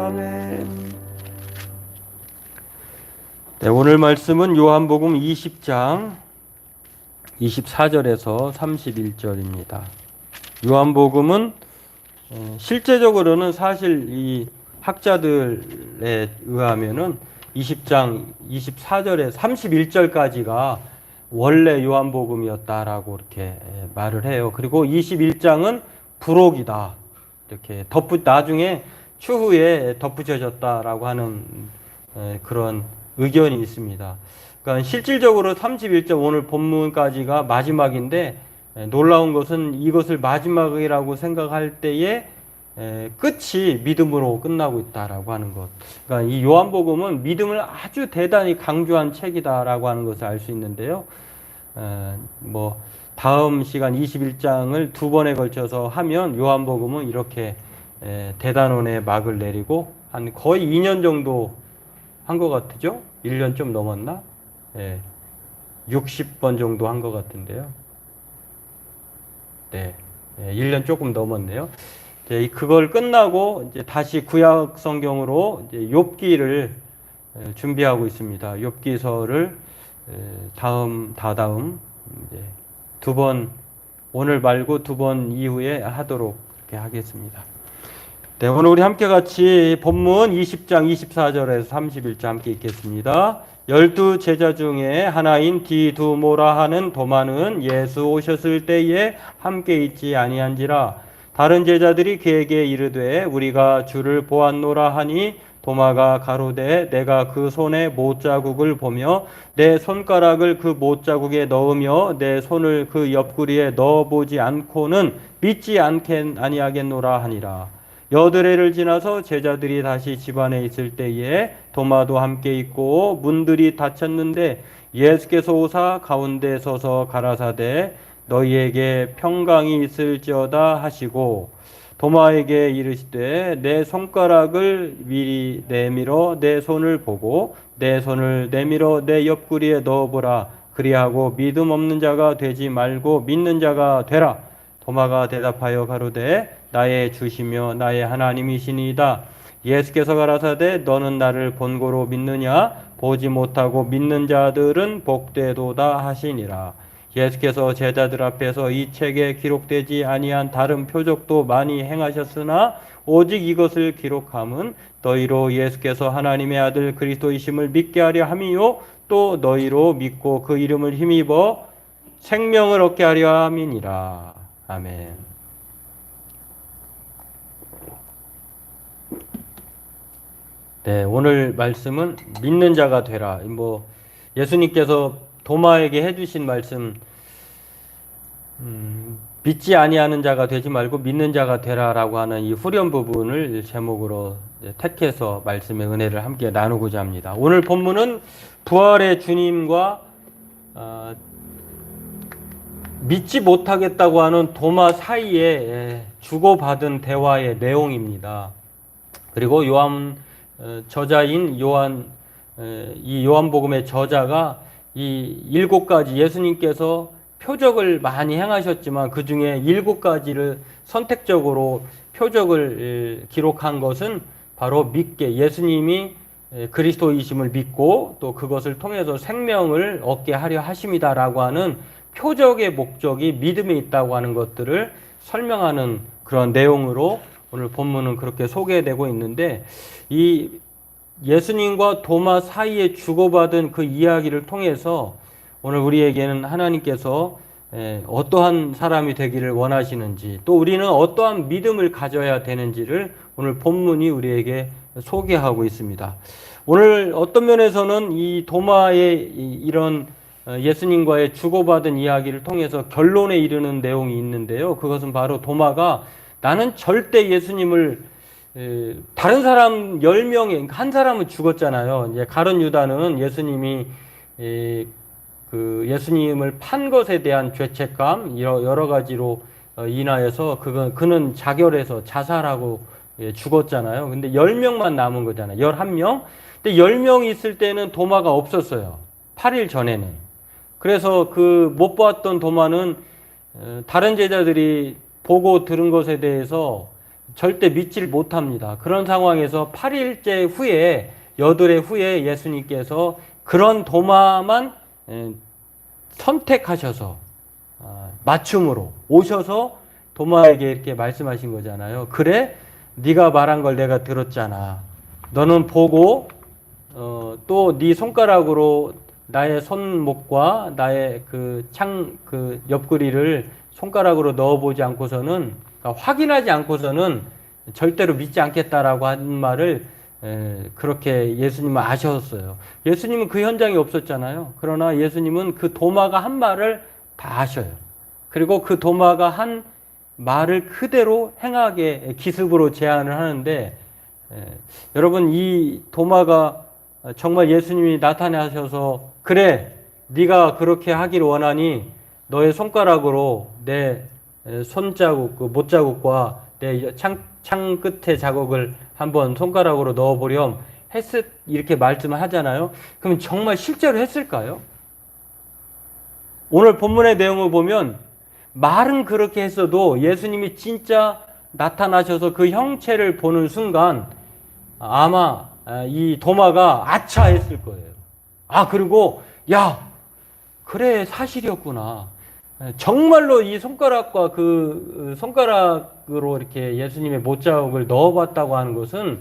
아멘. 네, 오늘 말씀은 요한복음 20장 24절에서 31절입니다. 요한복음은 실제적으로는 사실 이 학자들에 의하면은 20장 24절에 31절까지가 원래 요한복음이었다라고 이렇게 말을 해요. 그리고 21장은 부록이다. 이렇게 나중에 추후에 덧붙여졌다라고 하는 그런 의견이 있습니다. 그러니까 실질적으로 31장 오늘 본문까지가 마지막인데 놀라운 것은 이것을 마지막이라고 생각할 때에 끝이 믿음으로 끝나고 있다라고 하는 것. 그러니까 이 요한복음은 믿음을 아주 대단히 강조한 책이다라고 하는 것을 알 수 있는데요. 다음 시간 21장을 두 번에 걸쳐서 하면 요한복음은 이렇게 대단원의 막을 내리고 한 거의 2년 정도 한 것 같죠? 1년 좀 넘었나? 60번 정도 한 것 같은데요. 네, 1년 조금 넘었네요. 그걸 끝나고 이제 다시 구약 성경으로 이제 욥기를 준비하고 있습니다. 욥기서를 다다음 두 번, 오늘 말고 두 번 이후에 하도록 하겠습니다. 네, 오늘 우리 함께 같이 본문 20장 24절에서 31절 함께 읽겠습니다. 12 제자 중에 하나인 디두모라 하는 도마는 예수 오셨을 때에 함께 있지 아니한지라. 다른 제자들이 그에게 이르되 우리가 주를 보았노라 하니 도마가 가로되 내가 그 손에 못자국을 보며 내 손가락을 그 못자국에 넣으며 내 손을 그 옆구리에 넣어보지 않고는 믿지 아니하겠노라 하니라. 여드레를 지나서 제자들이 다시 집안에 있을 때에 도마도 함께 있고 문들이 닫혔는데 예수께서 오사 가운데 서서 가라사대 너희에게 평강이 있을지어다 하시고 도마에게 이르시되 내 손가락을 미리 내밀어 내 손을 보고 내 손을 내밀어 내 옆구리에 넣어보라. 그리하고 믿음 없는 자가 되지 말고 믿는 자가 되라. 도마가 대답하여 가로되 나의 주시며 나의 하나님이시니이다. 예수께서 가라사대 너는 나를 본고로 믿느냐? 보지 못하고 믿는 자들은 복되도다 하시니라. 예수께서 제자들 앞에서 이 책에 기록되지 아니한 다른 표적도 많이 행하셨으나 오직 이것을 기록함은 너희로 예수께서 하나님의 아들 그리스도이심을 믿게 하려 함이요 또 너희로 믿고 그 이름을 힘입어 생명을 얻게 하려 함이니라. 아멘. 네, 오늘 말씀은 믿는 자가 되라. 예수님께서 도마에게 해주신 말씀, 믿지 아니하는 자가 되지 말고 믿는 자가 되라라고 하는 이 후렴 부분을 제목으로 택해서 말씀의 은혜를 함께 나누고자 합니다. 오늘 본문은 부활의 주님과 믿지 못하겠다고 하는 도마 사이에 주고받은 대화의 내용입니다. 그리고 저자인 이 요한복음의 저자가 이 7가지 예수님께서 표적을 많이 행하셨지만 그 중에 7가지를 선택적으로 표적을 기록한 것은 바로 예수님이 그리스도이심을 믿고 또 그것을 통해서 생명을 얻게 하려 하심이다라고 하는 표적의 목적이 믿음에 있다고 하는 것들을 설명하는 그런 내용으로 오늘 본문은 그렇게 소개되고 있는데 이 예수님과 도마 사이에 주고받은 그 이야기를 통해서 오늘 우리에게는 하나님께서 어떠한 사람이 되기를 원하시는지 또 우리는 어떠한 믿음을 가져야 되는지를 오늘 본문이 우리에게 소개하고 있습니다. 오늘 어떤 면에서는 이 도마의 이런 예수님과의 주고받은 이야기를 통해서 결론에 이르는 내용이 있는데요. 그것은 바로 도마가 나는 절대 예수님을 다른 사람 10명에 한 사람은 죽었잖아요. 이제 가룟 유다는 예수님이 예수님을 판 것에 대한 죄책감 여러 가지로 인하여서 그는 자결해서 자살하고 죽었잖아요. 근데 10명만 남은 거잖아요. 11명. 근데 10명 있을 때는 도마가 없었어요. 8일 전에는. 그래서 못 보았던 도마는 다른 제자들이 보고 들은 것에 대해서 절대 믿질 못합니다. 그런 상황에서 8일째 후에, 여드레 후에 예수님께서 그런 도마만 선택하셔서 맞춤으로 오셔서 도마에게 이렇게 말씀하신 거잖아요. 그래, 네가 말한 걸 내가 들었잖아. 너는 보고 또 네 손가락으로 나의 손목과 나의 그 옆구리를 손가락으로 넣어보지 않고서는, 그러니까 확인하지 않고서는 절대로 믿지 않겠다라고 한 말을 그렇게 예수님은 아셨어요. 예수님은 그 현장에 없었잖아요. 그러나 예수님은 그 도마가 한 말을 다 아셔요. 그리고 그 도마가 한 말을 그대로 행하게 기습으로 제안을 하는데, 여러분, 이 도마가 정말 예수님이 나타나셔서 그래, 네가 그렇게 하길 원하니 너의 손가락으로 내 손자국, 그 못자국과 내 창 끝에 자국을 한번 손가락으로 넣어보렴 이렇게 말씀을 하잖아요. 그러면 정말 실제로 했을까요? 오늘 본문의 내용을 보면 말은 그렇게 했어도 예수님이 진짜 나타나셔서 그 형체를 보는 순간 아마 이 도마가 아차 했을 거예요. 그리고 야, 그래, 사실이었구나. 정말로 이 손가락과 그 손가락으로 이렇게 예수님의 못자국을 넣어봤다고 하는 것은,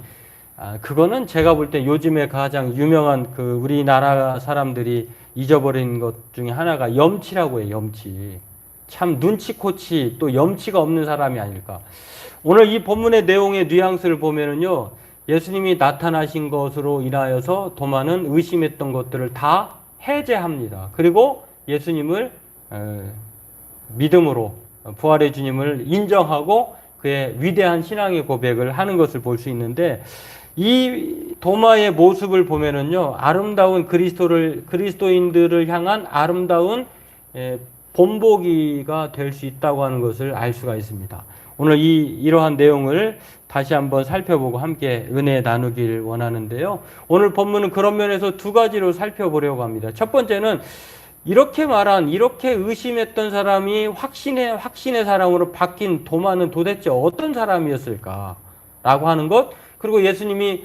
그거는 제가 볼 때 요즘에 가장 유명한 그 우리나라 사람들이 잊어버린 것 중에 하나가 염치라고 해요. 염치. 참 눈치코치, 또 염치가 없는 사람이 아닐까. 오늘 이 본문의 내용의 뉘앙스를 보면은요, 예수님이 나타나신 것으로 인하여서 도마는 의심했던 것들을 다 해제합니다. 그리고 예수님을 믿음으로 부활의 주님을 인정하고 그의 위대한 신앙의 고백을 하는 것을 볼 수 있는데, 이 도마의 모습을 보면은요, 아름다운 그리스도인들을 향한 아름다운 본보기가 될 수 있다고 하는 것을 알 수가 있습니다. 오늘 이러한 내용을 다시 한번 살펴보고 함께 은혜 나누길 원하는데요. 오늘 본문은 그런 면에서 두 가지로 살펴보려고 합니다. 첫 번째는 이렇게 의심했던 사람이 확신의 사람으로 바뀐 도마는 도대체 어떤 사람이었을까? 라고 하는 것, 그리고 예수님이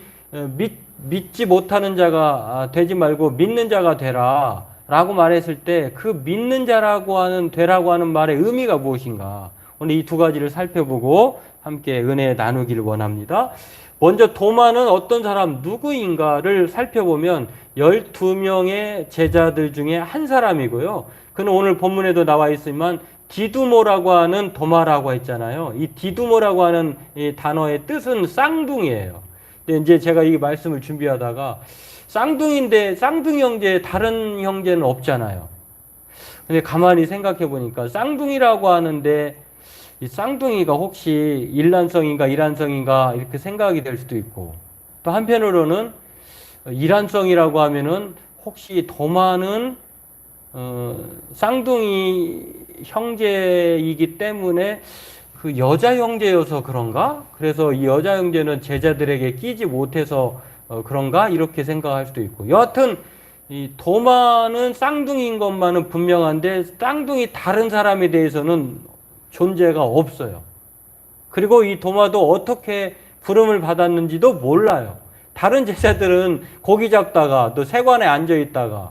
믿지 못하는 자가 되지 말고 믿는 자가 되라 라고 말했을 때 그 믿는 자라고 되라고 하는 말의 의미가 무엇인가? 오늘 이 두 가지를 살펴보고 함께 은혜 나누기를 원합니다. 먼저 도마는 어떤 사람, 누구인가를 살펴보면 12명의 제자들 중에 한 사람이고요. 그는 오늘 본문에도 나와 있지만 디두모라고 하는 도마라고 했잖아요. 이 디두모라고 하는 이 단어의 뜻은 쌍둥이에요. 근데 이제 제가 이 말씀을 준비하다가 쌍둥이인데 쌍둥이 형제 다른 형제는 없잖아요. 근데 가만히 생각해 보니까 쌍둥이라고 하는데 이 쌍둥이가 혹시 일란성인가 이란성인가 이렇게 생각이 될 수도 있고, 또 한편으로는 이란성이라고 하면은 혹시 도마는 쌍둥이 형제이기 때문에 그 여자 형제여서 그런가? 그래서 이 여자 형제는 제자들에게 끼지 못해서 그런가? 이렇게 생각할 수도 있고, 여하튼 이 도마는 쌍둥이인 것만은 분명한데 쌍둥이 다른 사람에 대해서는 존재가 없어요. 그리고 이 도마도 어떻게 부름을 받았는지도 몰라요. 다른 제자들은 고기 잡다가 또 세관에 앉아 있다가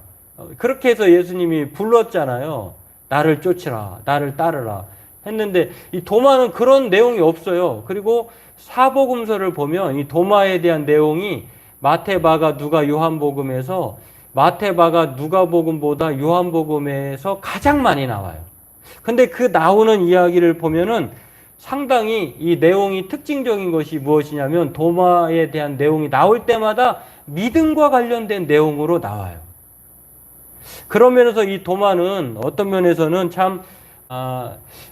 그렇게 해서 예수님이 불렀잖아요. 나를 쫓으라, 나를 따르라 했는데 이 도마는 그런 내용이 없어요. 그리고 사복음서를 보면 이 도마에 대한 내용이 마태, 마가, 누가, 요한복음에서 마태, 마가, 누가복음보다 요한복음에서 가장 많이 나와요. 근데 그 나오는 이야기를 보면은 상당히 이 내용이 특징적인 것이 무엇이냐면 도마에 대한 내용이 나올 때마다 믿음과 관련된 내용으로 나와요. 그런 면에서 이 도마는 어떤 면에서는 참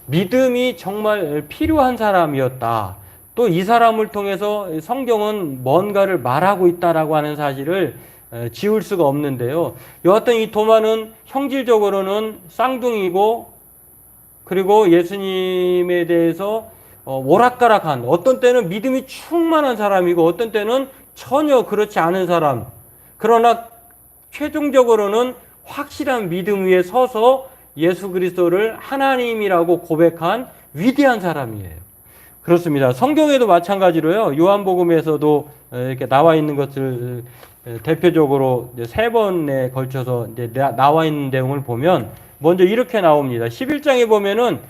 믿음이 정말 필요한 사람이었다. 또 이 사람을 통해서 성경은 뭔가를 말하고 있다라고 하는 사실을 지울 수가 없는데요. 여하튼 이 도마는 형질적으로는 쌍둥이고, 그리고 예수님에 대해서 오락가락한, 어떤 때는 믿음이 충만한 사람이고 어떤 때는 전혀 그렇지 않은 사람, 그러나 최종적으로는 확실한 믿음 위에 서서 예수 그리스도를 하나님이라고 고백한 위대한 사람이에요. 그렇습니다. 성경에도 마찬가지로요. 요한복음에서도 이렇게 나와 있는 것을 대표적으로 이제 세 번에 걸쳐서 이제 나와 있는 내용을 보면 먼저 이렇게 나옵니다. 11장에 보면은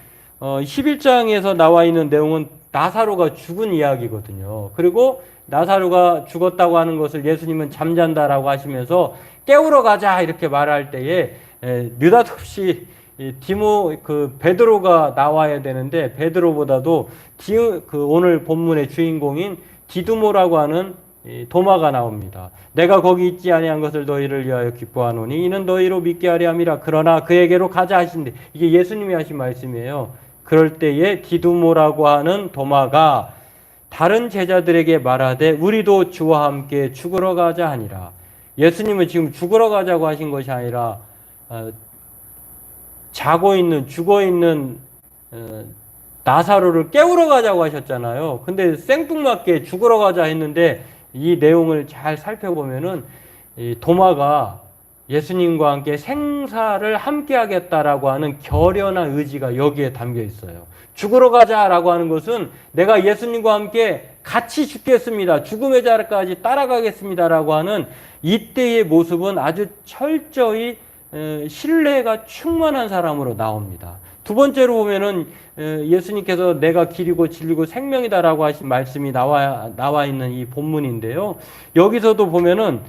11장에서 나와 있는 내용은 나사로가 죽은 이야기거든요. 그리고 나사로가 죽었다고 하는 것을 예수님은 잠잔다라고 하시면서 깨우러 가자 이렇게 말할 때에 느닷없이 베드로가 나와야 되는데 베드로보다도 오늘 본문의 주인공인 디두모라고 하는 도마가 나옵니다. 내가 거기 있지 아니한 것을 너희를 위하여 기뻐하노니 이는 너희로 믿게 하려 함이라. 그러나 그에게로 가자 하신대. 이게 예수님이 하신 말씀이에요. 그럴 때에 디두모라고 하는 도마가 다른 제자들에게 말하되 우리도 주와 함께 죽으러 가자 하니라. 예수님은 지금 죽으러 가자고 하신 것이 아니라 죽어 있는 나사로를 깨우러 가자고 하셨잖아요. 근데 생뚱맞게 죽으러 가자 했는데 이 내용을 잘 살펴보면은 이 도마가 예수님과 함께 생사를 함께 하겠다라고 하는 결연한 의지가 여기에 담겨 있어요. 죽으러 가자라고 하는 것은 내가 예수님과 함께 같이 죽겠습니다. 죽음의 자리까지 따라가겠습니다라고 하는 이때의 모습은 아주 철저히 신뢰가 충만한 사람으로 나옵니다. 두 번째로 보면은 예수님께서 내가 길이고 진리고 생명이다라고 하신 말씀이 나와 있는 이 본문인데요. 여기서도 보면은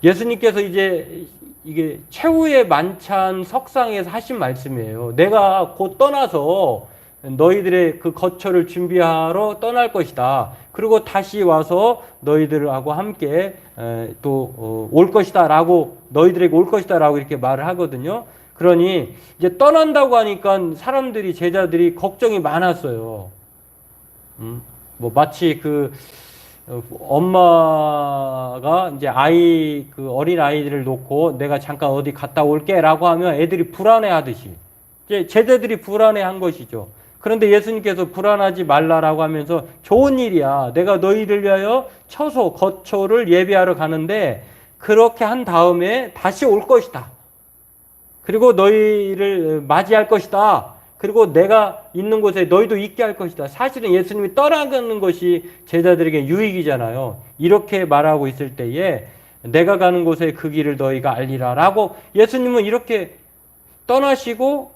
예수님께서 이제 이게 최후의 만찬 석상에서 하신 말씀이에요. 내가 곧 떠나서 너희들의 그 거처를 준비하러 떠날 것이다. 그리고 다시 와서 너희들하고 함께 또 올 것이다 라고, 너희들에게 올 것이다 라고 이렇게 말을 하거든요. 그러니 이제 떠난다고 하니까 제자들이 걱정이 많았어요. 마치 엄마가 이제 어린 아이들을 놓고 내가 잠깐 어디 갔다 올게 라고 하면 애들이 불안해 하듯이 이제 제자들이 불안해 한 것이죠. 그런데 예수님께서 불안하지 말라라고 하면서 좋은 일이야. 내가 너희를 위하여 거처를 예비하러 가는데 그렇게 한 다음에 다시 올 것이다. 그리고 너희를 맞이할 것이다. 그리고 내가 있는 곳에 너희도 있게 할 것이다. 사실은 예수님이 떠나가는 것이 제자들에게 유익이잖아요. 이렇게 말하고 있을 때에 내가 가는 곳에 그 길을 너희가 알리라 라고 예수님은 이렇게 떠나시고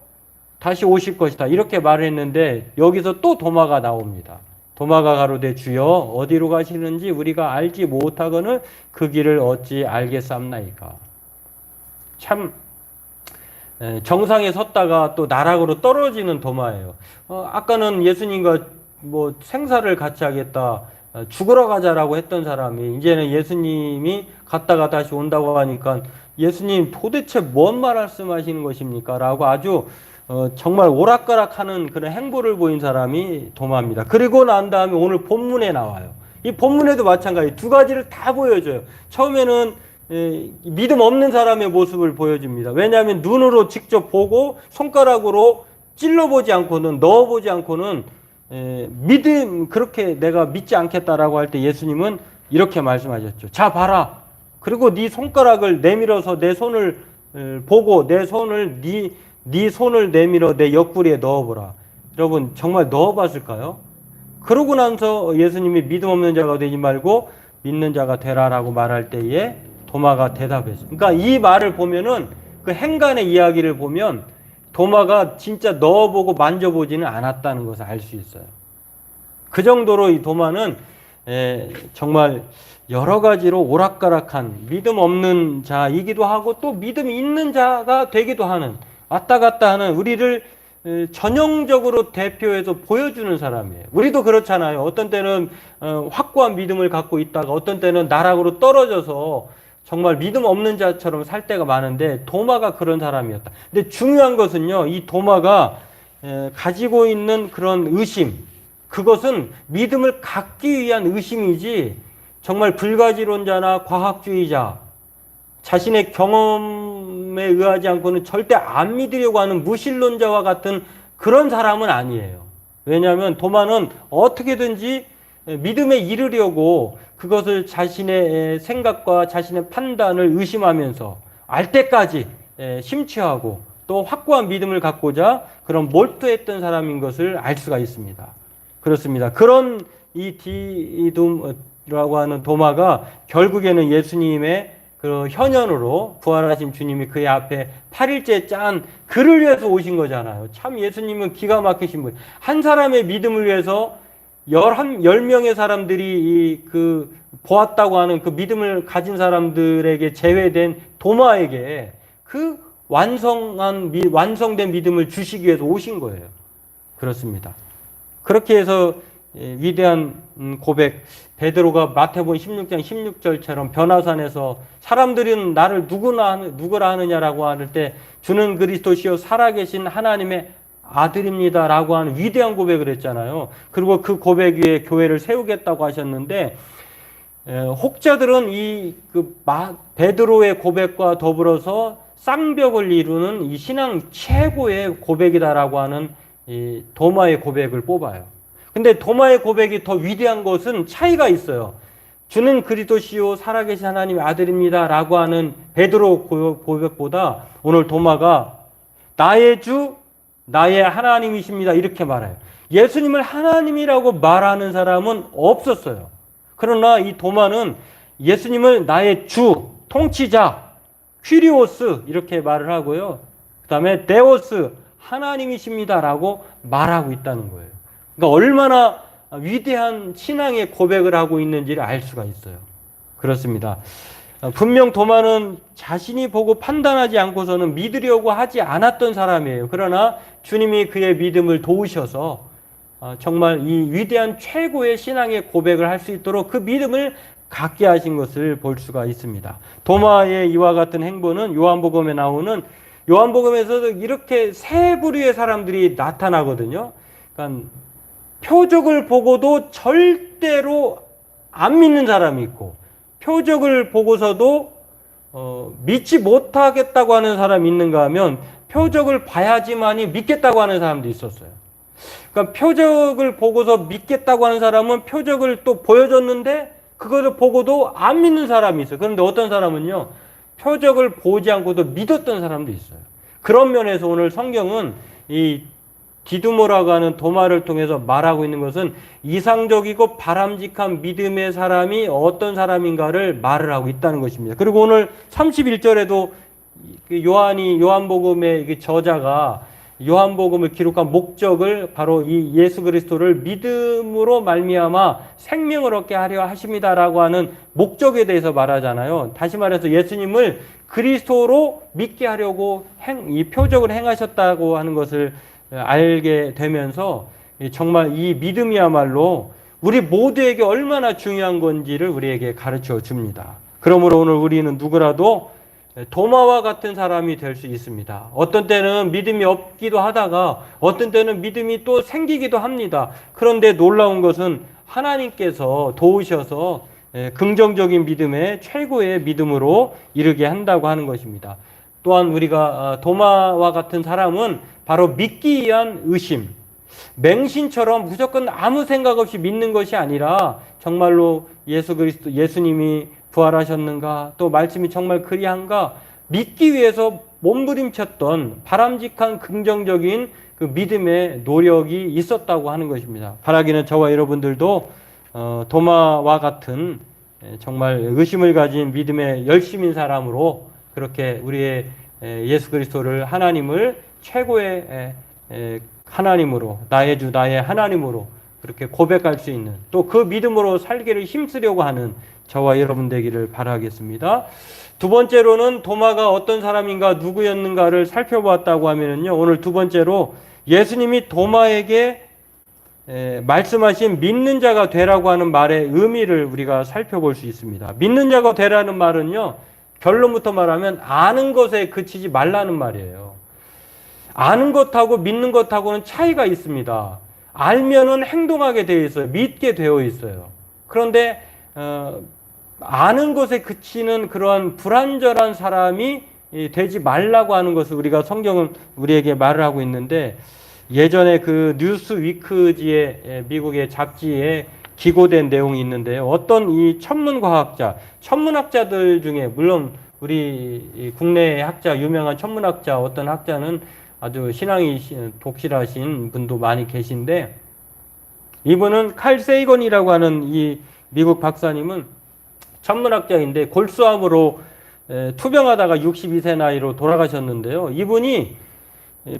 다시 오실 것이다. 이렇게 말을 했는데 여기서 또 도마가 나옵니다. 도마가 가로되 주여 어디로 가시는지 우리가 알지 못하거늘 그 길을 어찌 알겠사옵나이까. 참 정상에 섰다가 또 나락으로 떨어지는 도마예요. 아까는 예수님과 생사를 같이 하겠다, 죽으러 가자라고 했던 사람이 이제는 예수님이 갔다가 다시 온다고 하니까 예수님 도대체 뭔 말씀하시는 것입니까? 라고 아주 정말 오락가락하는 그런 행보를 보인 사람이 도마입니다. 그리고 난 다음에 오늘 본문에 나와요. 이 본문에도 마찬가지 두 가지를 다 보여줘요. 처음에는 믿음 없는 사람의 모습을 보여줍니다. 왜냐하면 눈으로 직접 보고 손가락으로 찔러보지 않고는, 넣어보지 않고는 그렇게 내가 믿지 않겠다라고 할 때 예수님은 이렇게 말씀하셨죠. 자 봐라. 그리고 네 손가락을 내밀어서 내 손을 보고 네 손을 내밀어 내 옆구리에 넣어보라. 여러분 정말 넣어봤을까요? 그러고 나서 예수님이 믿음 없는 자가 되지 말고 믿는 자가 되라라고 말할 때에 도마가 대답했어요. 그러니까 이 말을 보면은 그 행간의 이야기를 보면 도마가 진짜 넣어보고 만져보지는 않았다는 것을 알 수 있어요. 그 정도로 이 도마는 정말 여러 가지로 오락가락한 믿음 없는 자이기도 하고 또 믿음 있는 자가 되기도 하는, 왔다 갔다 하는, 우리를 전형적으로 대표해서 보여주는 사람이에요. 우리도 그렇잖아요. 어떤 때는 확고한 믿음을 갖고 있다가 어떤 때는 나락으로 떨어져서 정말 믿음 없는 자처럼 살 때가 많은데 도마가 그런 사람이었다. 근데 중요한 것은요, 이 도마가 가지고 있는 그런 의심, 그것은 믿음을 갖기 위한 의심이지 정말 불가지론자나 과학주의자, 자신의 경험에 의하지 않고는 절대 안 믿으려고 하는 무신론자와 같은 그런 사람은 아니에요. 왜냐하면 도마는 어떻게든지 믿음에 이르려고 그것을 자신의 생각과 자신의 판단을 의심하면서 알 때까지 심취하고 또 확고한 믿음을 갖고자 그런 몰두했던 사람인 것을 알 수가 있습니다. 그렇습니다. 그런 이 디둠이라고 하는 도마가 결국에는 예수님의 그 현현으로 부활하신 주님이 그의 앞에 8일째 짠 그를 위해서 오신 거잖아요. 참 예수님은 기가 막히신 분. 한 사람의 믿음을 위해서 10명의 사람들이 그 보았다고 하는 그 믿음을 가진 사람들에게 제외된 도마에게 그 완성된 믿음을 주시기 위해서 오신 거예요. 그렇습니다. 그렇게 해서 위대한 고백, 베드로가 마태복음 16장 16절처럼 변화산에서 사람들은 나를 누구라 하느냐라고 할 때 주는 그리스도시요 살아계신 하나님의 아들입니다라고 하는 위대한 고백을 했잖아요. 그리고 그 고백 위에 교회를 세우겠다고 하셨는데 혹자들은 베드로의 고백과 더불어서 쌍벽을 이루는 이 신앙 최고의 고백이다라고 하는 이 도마의 고백을 뽑아요. 근데 도마의 고백이 더 위대한 것은 차이가 있어요. 주는 그리스도시요 살아계신 하나님의 아들입니다라고 하는 베드로 고백보다 오늘 도마가 나의 주 나의 하나님이십니다 이렇게 말해요. 예수님을 하나님이라고 말하는 사람은 없었어요. 그러나 이 도마는 예수님을 나의 주, 통치자, 퀴리오스 이렇게 말을 하고요. 그 다음에 데오스, 하나님이십니다라고 말하고 있다는 거예요. 그러니까 얼마나 위대한 신앙의 고백을 하고 있는지를 알 수가 있어요. 그렇습니다. 분명 도마는 자신이 보고 판단하지 않고서는 믿으려고 하지 않았던 사람이에요. 그러나 주님이 그의 믿음을 도우셔서 정말 이 위대한 최고의 신앙의 고백을 할 수 있도록 그 믿음을 갖게 하신 것을 볼 수가 있습니다. 도마의 이와 같은 행보는 요한복음에 나오는 요한복음에서도 이렇게 세 부류의 사람들이 나타나거든요. 그러니까 표적을 보고도 절대로 안 믿는 사람이 있고 표적을 보고서도 믿지 못하겠다고 하는 사람이 있는가 하면 표적을 봐야지만이 믿겠다고 하는 사람도 있었어요. 그러니까 표적을 보고서 믿겠다고 하는 사람은 표적을 또 보여줬는데 그것을 보고도 안 믿는 사람이 있어요. 그런데 어떤 사람은요, 표적을 보지 않고도 믿었던 사람도 있어요. 그런 면에서 오늘 성경은 이 디두모라고 하는 도마를 통해서 말하고 있는 것은 이상적이고 바람직한 믿음의 사람이 어떤 사람인가를 말을 하고 있다는 것입니다. 그리고 오늘 31절에도 요한복음의 저자가 요한복음을 기록한 목적을 바로 이 예수 그리스도를 믿음으로 말미암아 생명을 얻게 하려 하십니다라고 하는 목적에 대해서 말하잖아요. 다시 말해서 예수님을 그리스도로 믿게 하려고 이 표적을 행하셨다고 하는 것을 알게 되면서 정말 이 믿음이야말로 우리 모두에게 얼마나 중요한 건지를 우리에게 가르쳐 줍니다. 그러므로 오늘 우리는 누구라도 도마와 같은 사람이 될 수 있습니다. 어떤 때는 믿음이 없기도 하다가 어떤 때는 믿음이 또 생기기도 합니다. 그런데 놀라운 것은 하나님께서 도우셔서 긍정적인 믿음의 최고의 믿음으로 이르게 한다고 하는 것입니다. 또한 우리가 도마와 같은 사람은 바로 믿기 위한 의심, 맹신처럼 무조건 아무 생각 없이 믿는 것이 아니라 정말로 예수님이 부활하셨는가, 또 말씀이 정말 그리한가 믿기 위해서 몸부림쳤던 바람직한 긍정적인 그 믿음의 노력이 있었다고 하는 것입니다. 바라기는 저와 여러분들도 도마와 같은 정말 의심을 가진 믿음의 열심인 사람으로 그렇게 우리의 예수 그리스도를 하나님을 최고의 하나님으로, 나의 주 나의 하나님으로 그렇게 고백할 수 있는, 또 그 믿음으로 살기를 힘쓰려고 하는 저와 여러분 되기를 바라겠습니다. 두 번째로는 도마가 어떤 사람인가 누구였는가를 살펴보았다고 하면요, 오늘 두 번째로 예수님이 도마에게 말씀하신 믿는 자가 되라고 하는 말의 의미를 우리가 살펴볼 수 있습니다. 믿는 자가 되라는 말은요, 결론부터 말하면 아는 것에 그치지 말라는 말이에요. 아는 것하고 믿는 것하고는 차이가 있습니다. 알면은 행동하게 되어 있어요. 믿게 되어 있어요. 그런데 아는 것에 그치는 그러한 불완전한 사람이 되지 말라고 하는 것을 우리가 성경은 우리에게 말을 하고 있는데, 예전에 그 뉴스위크지의 미국의 잡지에 기고된 내용이 있는데요. 어떤 이 천문학자들 중에, 물론 우리 국내의 학자, 유명한 천문학자, 어떤 학자는 아주 신앙이 독실하신 분도 많이 계신데, 이분은 칼 세이건이라고 하는 이 미국 박사님은 천문학자인데 골수암으로 투병하다가 62세 나이로 돌아가셨는데요. 이분이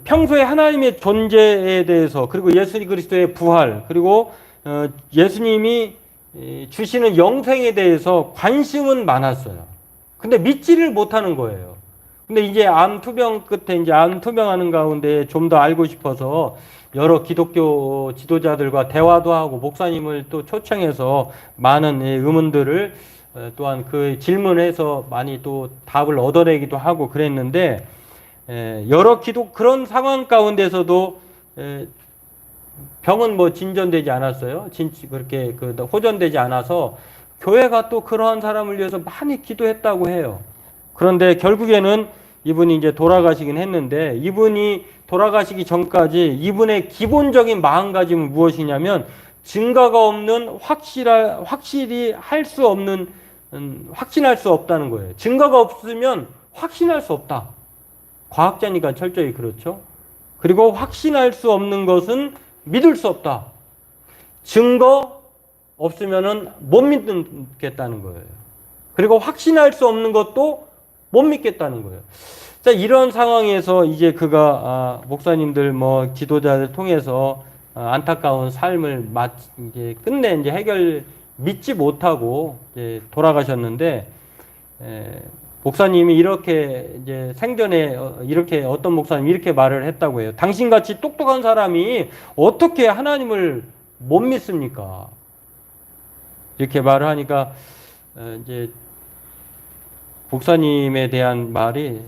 평소에 하나님의 존재에 대해서, 그리고 예수 그리스도의 부활, 그리고 예수님이 주시는 영생에 대해서 관심은 많았어요. 근데 믿지를 못하는 거예요. 근데 이제 암 투병 끝에 이제 암 투병하는 가운데 좀 더 알고 싶어서 여러 기독교 지도자들과 대화도 하고 목사님을 또 초청해서 많은 의문들을 또한 그 질문에서 많이 또 답을 얻어내기도 하고 그랬는데, 여러 그런 상황 가운데서도 병은 뭐 진전되지 않았어요. 그렇게 호전되지 않아서 교회가 또 그러한 사람을 위해서 많이 기도했다고 해요. 그런데 결국에는 이분이 이제 돌아가시긴 했는데, 이분이 돌아가시기 전까지 이분의 기본적인 마음가짐은 무엇이냐면, 증거가 없는 확실히 할 수 없는, 확신할 수 없다는 거예요. 증거가 없으면 확신할 수 없다. 과학자니까 철저히 그렇죠. 그리고 확신할 수 없는 것은 믿을 수 없다. 증거 없으면은 못 믿겠다는 거예요. 그리고 확신할 수 없는 것도 못 믿겠다는 거예요. 자, 이런 상황에서 이제 그가 목사님들 뭐 지도자들 통해서 안타까운 삶을 이제 끝내 이제 믿지 못하고 이제 돌아가셨는데, 목사님이 이렇게 이제 생전에 이렇게 어떤 목사님이 이렇게 말을 했다고 해요. 당신같이 똑똑한 사람이 어떻게 하나님을 못 믿습니까? 이렇게 말을 하니까 이제 목사님에 대한 말이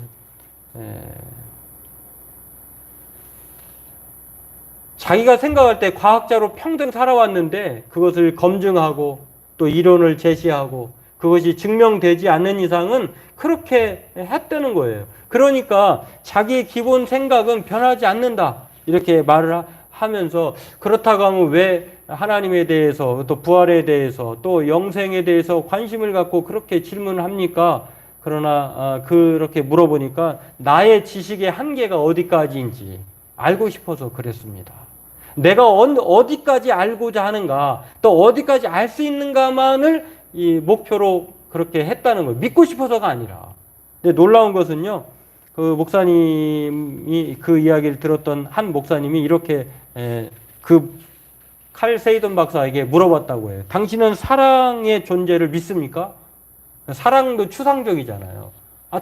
자기가 생각할 때 과학자로 평생 살아왔는데 그것을 검증하고 또 이론을 제시하고 그것이 증명되지 않는 이상은 그렇게 했다는 거예요. 그러니까 자기의 기본 생각은 변하지 않는다. 이렇게 말을 하면서, 그렇다고 하면 왜 하나님에 대해서 또 부활에 대해서 또 영생에 대해서 관심을 갖고 그렇게 질문을 합니까? 그러나 그렇게 물어보니까 나의 지식의 한계가 어디까지인지 알고 싶어서 그랬습니다. 내가 어디까지 알고자 하는가, 또 어디까지 알 수 있는가만을 이 목표로 그렇게 했다는 거예요. 믿고 싶어서가 아니라. 근데 놀라운 것은요, 그 목사님이 그 이야기를 들었던 한 목사님이 이렇게 그 칼 세이던 박사에게 물어봤다고 해요. 당신은 사랑의 존재를 믿습니까? 사랑도 추상적이잖아요.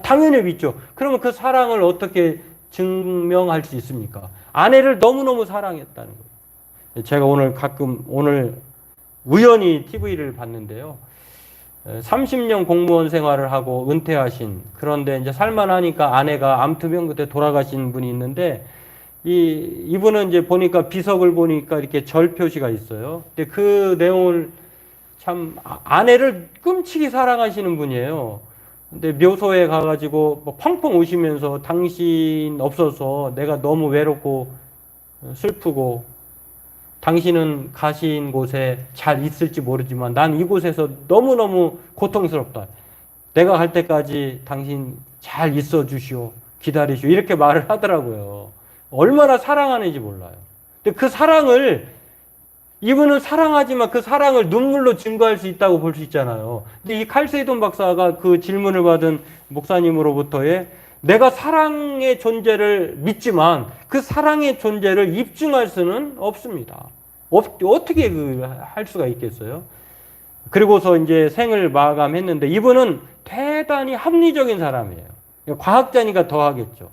당연히 믿죠. 그러면 그 사랑을 어떻게 증명할 수 있습니까? 아내를 너무너무 사랑했다는 거예요. 제가 오늘 우연히 TV를 봤는데요. 30년 공무원 생활을 하고 은퇴하신, 그런데 이제 살만하니까 아내가 암투병 그때 돌아가신 분이 있는데, 이분은 이제 보니까 비석을 보니까 이렇게 절 표시가 있어요. 근데 그 내용을 참 아내를 끔찍이 사랑하시는 분이에요. 근데 묘소에 가가지고 뭐 펑펑 우시면서 당신 없어서 내가 너무 외롭고 슬프고, 당신은 가신 곳에 잘 있을지 모르지만 난 이곳에서 너무너무 고통스럽다. 내가 갈 때까지 당신 잘 있어 주시오. 기다리시오. 이렇게 말을 하더라고요. 얼마나 사랑하는지 몰라요. 근데 그 사랑을, 이분은 사랑하지만 그 사랑을 눈물로 증거할 수 있다고 볼 수 있잖아요. 근데 이 칼 세이돈 박사가 그 질문을 받은 목사님으로부터의, 내가 사랑의 존재를 믿지만 그 사랑의 존재를 입증할 수는 없습니다. 어떻게 할 수가 있겠어요? 그리고서 이제 생을 마감했는데, 이분은 대단히 합리적인 사람이에요. 과학자니까 더 하겠죠.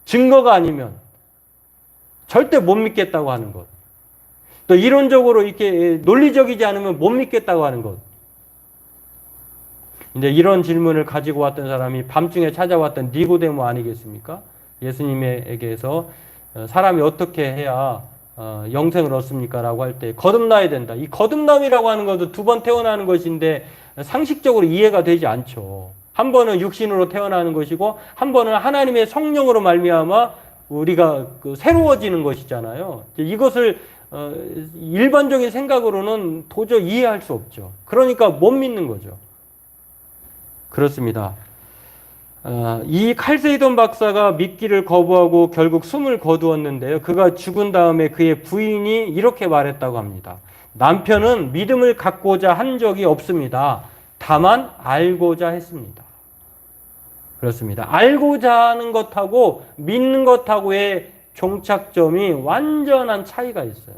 증거가 아니면 절대 못 믿겠다고 하는 것. 또 이론적으로 이렇게 논리적이지 않으면 못 믿겠다고 하는 것. 이제 이런 질문을 가지고 왔던 사람이 밤중에 찾아왔던 니고데모 아니겠습니까? 예수님에게서 사람이 어떻게 해야 영생을 얻습니까? 라고 할 때 거듭나야 된다. 이 거듭남이라고 하는 것도 두 번 태어나는 것인데 상식적으로 이해가 되지 않죠. 한 번은 육신으로 태어나는 것이고 한 번은 하나님의 성령으로 말미암아 우리가 새로워지는 것이잖아요. 이것을 일반적인 생각으로는 도저히 이해할 수 없죠. 그러니까 못 믿는 거죠. 그렇습니다. 이 칼세이돈 박사가 믿기를 거부하고 결국 숨을 거두었는데요. 그가 죽은 다음에 그의 부인이 이렇게 말했다고 합니다. 남편은 믿음을 갖고자 한 적이 없습니다. 다만 알고자 했습니다. 그렇습니다. 알고자 하는 것하고 믿는 것하고의 종착점이 완전한 차이가 있어요.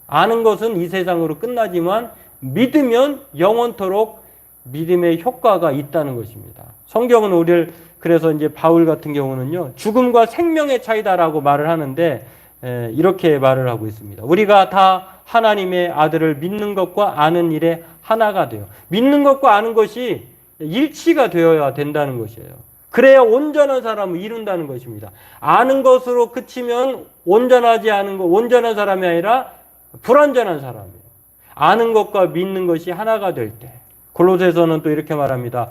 아는 것은 이 세상으로 끝나지만 믿으면 영원토록 믿음의 효과가 있다는 것입니다. 성경은 우리를 그래서 이제 바울 같은 경우는요, 죽음과 생명의 차이다라고 말을 하는데 이렇게 말을 하고 있습니다. 우리가 다 하나님의 아들을 믿는 것과 아는 일에 하나가 돼요. 믿는 것과 아는 것이 일치가 되어야 된다는 것이에요. 그래야 온전한 사람을 이룬다는 것입니다. 아는 것으로 그치면 온전하지 않은 것, 온전한 사람이 아니라 불완전한 사람이에요. 아는 것과 믿는 것이 하나가 될 때. 골로새서는 또 이렇게 말합니다.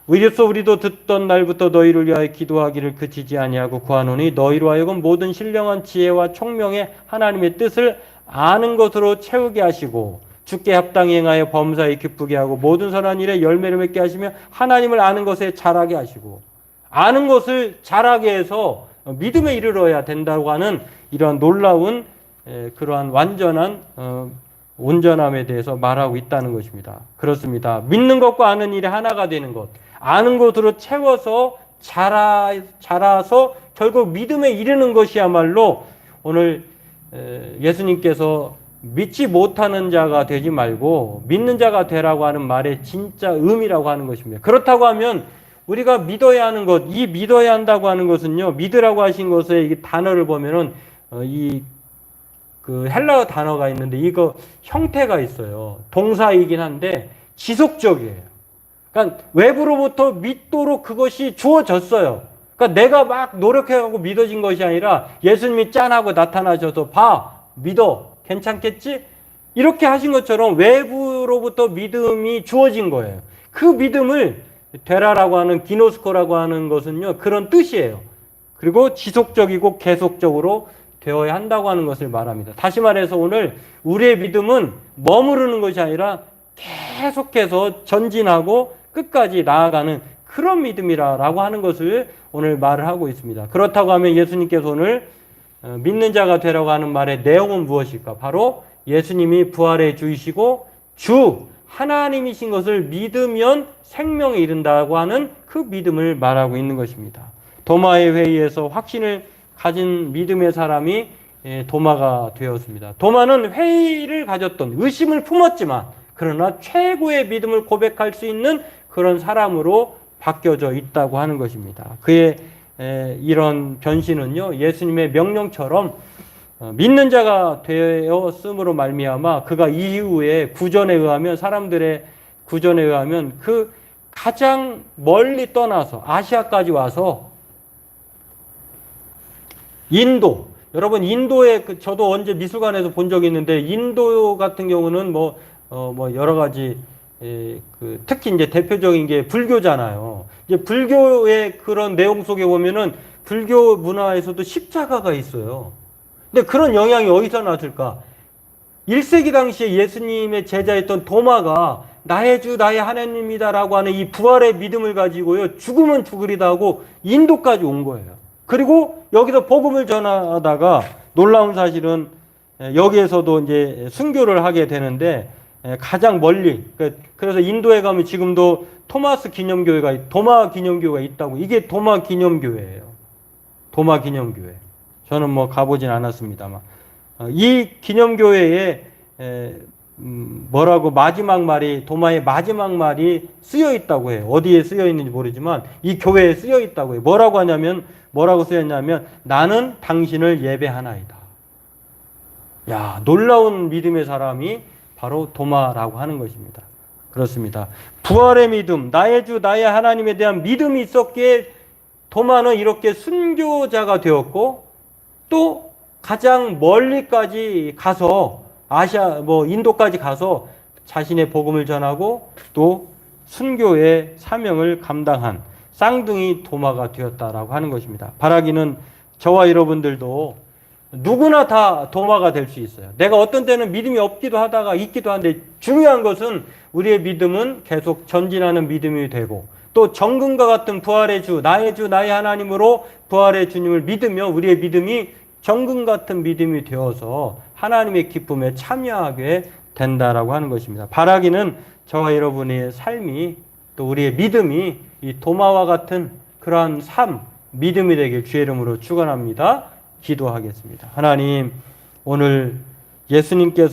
이로써 우리도 듣던 날부터 너희를 위하여 기도하기를 그치지 아니하고 구하노니 너희로 하여금 모든 신령한 지혜와 총명의 하나님의 뜻을 아는 것으로 채우게 하시고 주께 합당히 행하여 범사에 기쁘게 하고 모든 선한 일에 열매를 맺게 하시며 하나님을 아는 것에 자라게 하시고 아는 것을 자라게 해서 믿음에 이르러야 된다고 하는 이러한 놀라운 그러한 완전한 온전함에 대해서 말하고 있다는 것입니다. 그렇습니다. 믿는 것과 아는 일이 하나가 되는 것. 아는 것으로 채워서 자라서 결국 믿음에 이르는 것이야말로 오늘 예수님께서 믿지 못하는 자가 되지 말고 믿는 자가 되라고 하는 말의 진짜 의미라고 하는 것입니다. 그렇다고 하면 우리가 믿어야 하는 것, 이 믿어야 한다고 하는 것은요, 믿으라고 하신 것의 이 단어를 보면은 그 헬라어 단어가 있는데 이거 형태가 있어요. 동사이긴 한데 지속적이에요. 그러니까 외부로부터 믿도록 그것이 주어졌어요. 그러니까 내가 막 노력해가고 믿어진 것이 아니라 예수님이 짠하고 나타나셔서 봐, 믿어, 괜찮겠지? 이렇게 하신 것처럼 외부로부터 믿음이 주어진 거예요. 그 믿음을 되라라고 하는 기노스코라고 하는 것은요, 그런 뜻이에요. 그리고 지속적이고 계속적으로 되어야 한다고 하는 것을 말합니다. 다시 말해서 오늘 우리의 믿음은 머무르는 것이 아니라 계속해서 전진하고 끝까지 나아가는 그런 믿음이라고 하는 것을 오늘 말을 하고 있습니다. 그렇다고 하면 예수님께서 오늘 믿는 자가 되라고 하는 말의 내용은 무엇일까? 바로 예수님이 부활해 주이시고 주 하나님이신 것을 믿으면 생명에 이른다고 하는 그 믿음을 말하고 있는 것입니다. 도마의 회의에서 확신을 가진 믿음의 사람이 도마가 되었습니다. 도마는 회의를 가졌던 의심을 품었지만 그러나 최고의 믿음을 고백할 수 있는 그런 사람으로 바뀌어져 있다고 하는 것입니다. 그의 이런 변신은요, 예수님의 명령처럼 믿는 자가 되었음으로 말미암아 그가 이후에 구전에 의하면 사람들의 구전에 의하면 그 가장 멀리 떠나서 아시아까지 와서 인도, 여러분 인도에 저도 언제 미술관에서 본 적이 있는데 인도 같은 경우는 뭐 여러 가지 특히 이제 대표적인 게 불교잖아요. 이제 불교의 그런 내용 속에 보면은 불교 문화에서도 십자가가 있어요. 근데 그런 영향이 어디서 났을까? 1세기 당시에 예수님의 제자였던 도마가 나의 주 나의 하나님이다라고 하는 이 부활의 믿음을 가지고요, 죽으면 죽으리다 하고 인도까지 온 거예요. 그리고 여기서 복음을 전하다가 놀라운 사실은 여기에서도 이제 순교를 하게 되는데 가장 멀리, 그래서 인도에 가면 지금도 토마스 기념교회가, 도마 기념교회가 있다고. 이게 도마 기념교회예요. 도마 기념교회. 저는 뭐 가보진 않았습니다만 이 기념교회에 뭐라고 마지막 말이, 도마의 마지막 말이 쓰여 있다고 해요. 어디에 쓰여 있는지 모르지만 이 교회에 쓰여 있다고 해요. 뭐라고 쓰였냐면 나는 당신을 예배하나이다. 야, 놀라운 믿음의 사람이 바로 도마라고 하는 것입니다. 그렇습니다. 부활의 믿음, 나의 주 나의 하나님에 대한 믿음이 있었기에 도마는 이렇게 순교자가 되었고 또 가장 멀리까지 가서 인도까지 가서 자신의 복음을 전하고 또 순교의 사명을 감당한 쌍둥이 도마가 되었다라고 하는 것입니다. 바라기는 저와 여러분들도 누구나 다 도마가 될 수 있어요. 내가 어떤 때는 믿음이 없기도 하다가 있기도 한데 중요한 것은 우리의 믿음은 계속 전진하는 믿음이 되고 또 정금과 같은 부활의 주, 나의 하나님으로 부활의 주님을 믿으며 우리의 믿음이 정금 같은 믿음이 되어서 하나님의 기쁨에 참여하게 된다라고 하는 것입니다. 바라기는 저와 여러분의 삶이 또 우리의 믿음이 이 도마와 같은 그러한 삶, 믿음이 되길 주의 이름으로 축원합니다. 기도하겠습니다. 하나님, 오늘 예수님께서